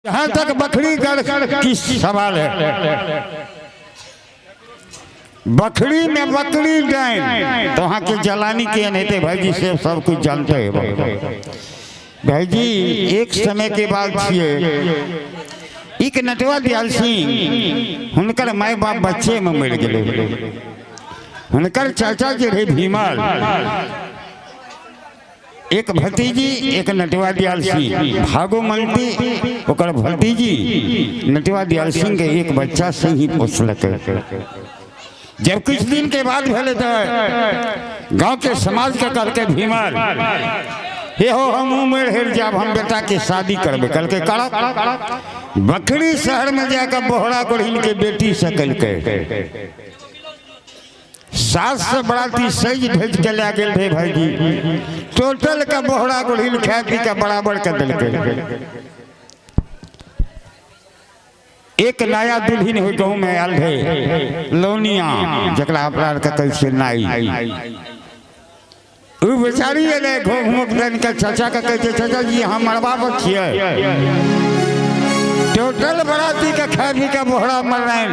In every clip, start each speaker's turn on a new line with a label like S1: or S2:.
S1: जहाँ तक बकरीगढ़ की सवाल है, बकरी में बकरी डाइन तो वहाँ के जलानी के नहीं थे भाई जी, से सब कुछ जानते हैं भाई जी। एक समय के बाद एक नटवा दयाल सिंह हुनकर माय बाप बच्चे में मर गए। हुनकर चाचा जी रहे भीमाल, एक भतीजी एक नटवा दयाल सिंह भागोमती ओकर भतीजी नटवा दयाल सिंह के एक बच्चा से ही पोसलक। जब कुछ दिन के बाद भेले तो गांव के समाज के करके भीमाल हे हो हम उम्र हेर जब हम बेटा के शादी करबे कल के कड़ा बकरी शहर में जाकर बोहरा गुड़ीन के बेटी से कल के सास से बराती सज भेज के ला गए थे भाई जी। टोटल का बोहरा गुड़ीन खा पी के बराबर कर दिल के। एक नया दुल्हन हुई गाँव में आल है लोनिया जकरा अपराध का कैसे नाई वो बेचारी है घूम के चाचा का कहते चाचा जी हम मरवा बचिए। टोटल बराती का खा पी का बोहरा मर रहे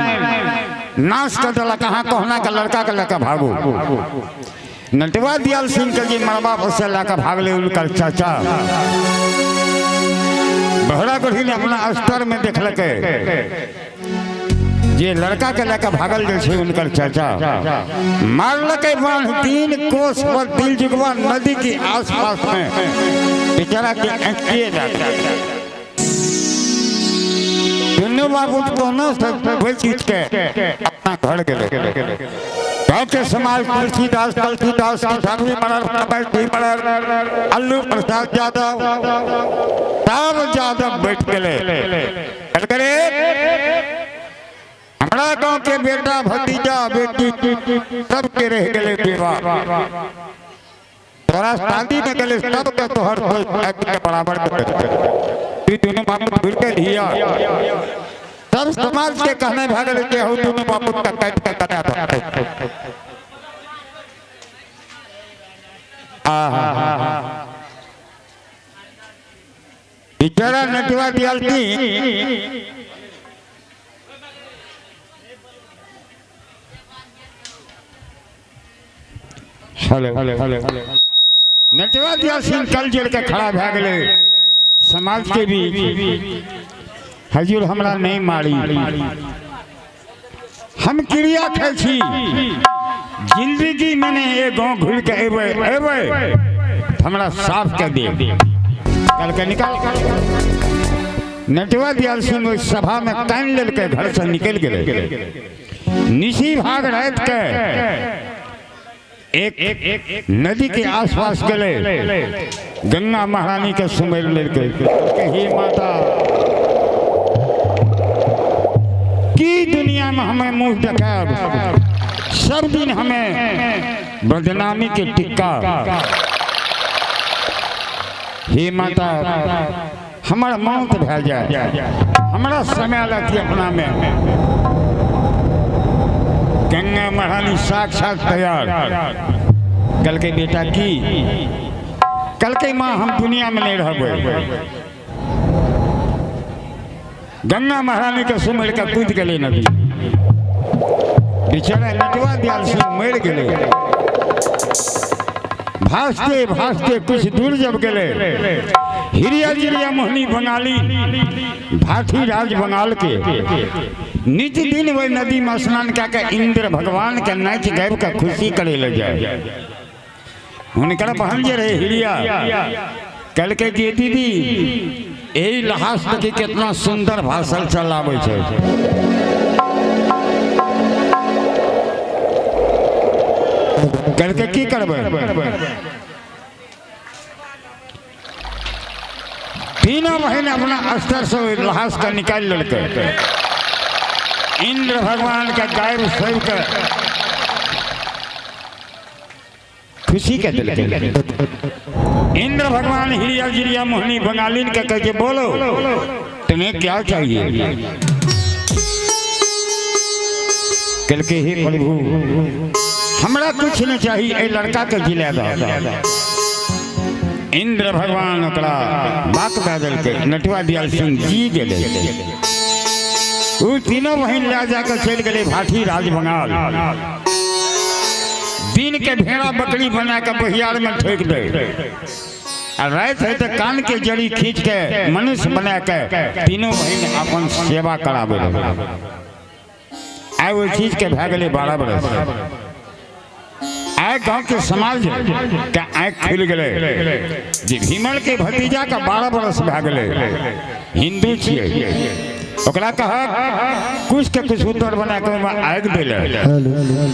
S1: नाश कर दिला कहाँ कहना का लड़का का लड़का भागो। नटवा दयाल सिंह के जी मरबा से लाकर भाग ले उनका चाचा बहरा गुड़ी ने अपना अस्तर में देख लके ये लड़का के लेकर भागल जैसे उनकर चाचा मार लके बांध 3 कोस पर दिल जुगवा नदी के आसपास में बेचारा के अकेले जाता। दोनों बाबू को न सब चीज के अपना घर के गाँव के समाज तुलसीदास साधवी अल्लू प्रसाद यादव सब यादव बैठ गए। हमारा गांव के बेटा भतीजा बेटी सब के रह गए विवाह तोरा शादी में गले सब के तो हर बराबर दोनों बाबू फिर के लिया सब समाज के कहने भागल के हो दोनों बाबू का काट के कटा था। बेचारा नटवा दयाल सिंह नटवा दयाल सिंह कल जेल के खड़ा भा गए समाज के भी हजूर हमरा नहीं मारी हम क्रिया खाई छी जिंदगी मैंने ये गांव घूर के एबे हमरा साफ कर दे कल के निकाल। नटवा दयाल सिंह सभा में कान लेल के घर से निकल गए। निशी भाग रात के एक नदी के आसपास गले गंगा महारानी के सुमेर लेके हे माता की दुनिया में हमें मुंह देखाब सब दिन हमें बदनामी के टिक्का। हे माता हमारा मौत भे जाए हमारा समय लगती अपना में। गंगा महारानी साक्षात तैयार कल के बेटा की कल के माँ हम दुनिया में नहीं रह गंगा महारानी के सुमर का कूद गए नदी बेचारा नटवा दयाल सिंह मर गए। भासते भासते कुछ दूर जब गए हिरिया जिरिया मोहनी बंगाली भाटी राज बंगाल के निज दिन वही नदी में स्नान का इंद्र भगवान के नाच गायब का खुशी करे ले जाए। उनका बहन जे रहे हिरिया कल के जी दीदी यही लहास देखी कितना सुंदर भाषण चलावे कल के की करबे। तीनों महीने अपना अस्तर से लहास का निकाल लड़के इंद्र भगवान का गायब सब का खुशी के दिल के इंद्र भगवान हिरिया जिरिया मोहनी बंगालीन का कह के बोलो तुम्हें क्या चाहिए। कल के ही प्रभु हमरा कुछ नहीं चाहिए लड़का के जिला इंद्र भगवान ओकरा बात बदल के नटवा दयाल सिंह जी गए। वो तीनों बहन ले जाकर चल गए भाटी राज बंगाल। दिन के भेड़ा बकरी बना के बहियार में ठेक दे, रात है तो कान के जड़ी खींच के मनुष्य बना के तीनों बहन अपन सेवा करावे। आए वो चीज के भे गए 12 बरस। आए गांव के समाज का आँख खुल गए जी भीमल के भतीजा का 12 बरस भे गए। हिंदू छे ओकरा कहा कुछ के कुछ उत्तर बना के आग दिले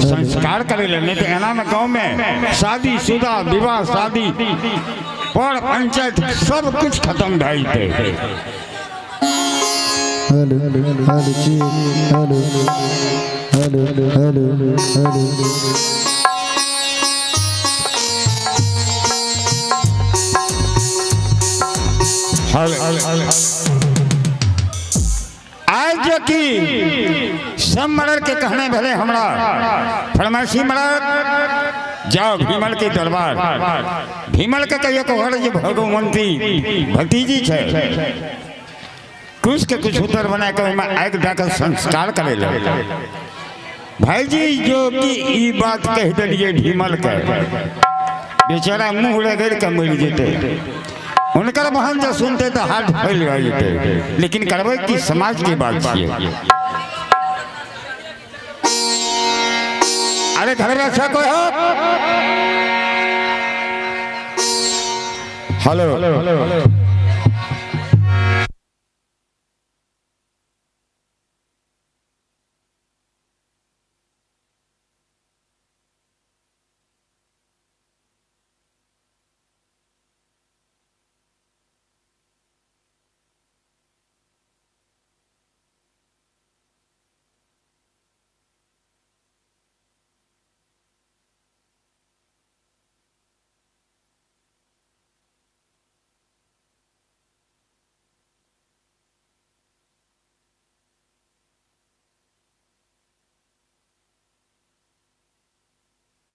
S1: संस्कार करे नहीं तो एना में गाँव में शादी शुदा विवाह शादी पर पंचायत सब कुछ खत्म ढाई थे।
S2: हेलो हेलो जी हेलो हेलो हेलो
S1: हेलो आज जो कि सब मर्द के कहने भले हमरा फरमाइशी मर्द जाओ भीमल के दरबार। भीमल के कहिए को हर जो भगवंती भतीजी छे कुछ के कुछ उत्तर बना के आग जाकर संस्कार करे ले। भाई जी जो कि ई बात कह दिए भीमल के बेचारा मुंह रगड़ के मर जेते। उनकर बहन जो सुनते तो हाथ फैल जाते, लेकिन करबे की समाज की बात छिए। अरे घर में अच्छा कोई हो? हेलो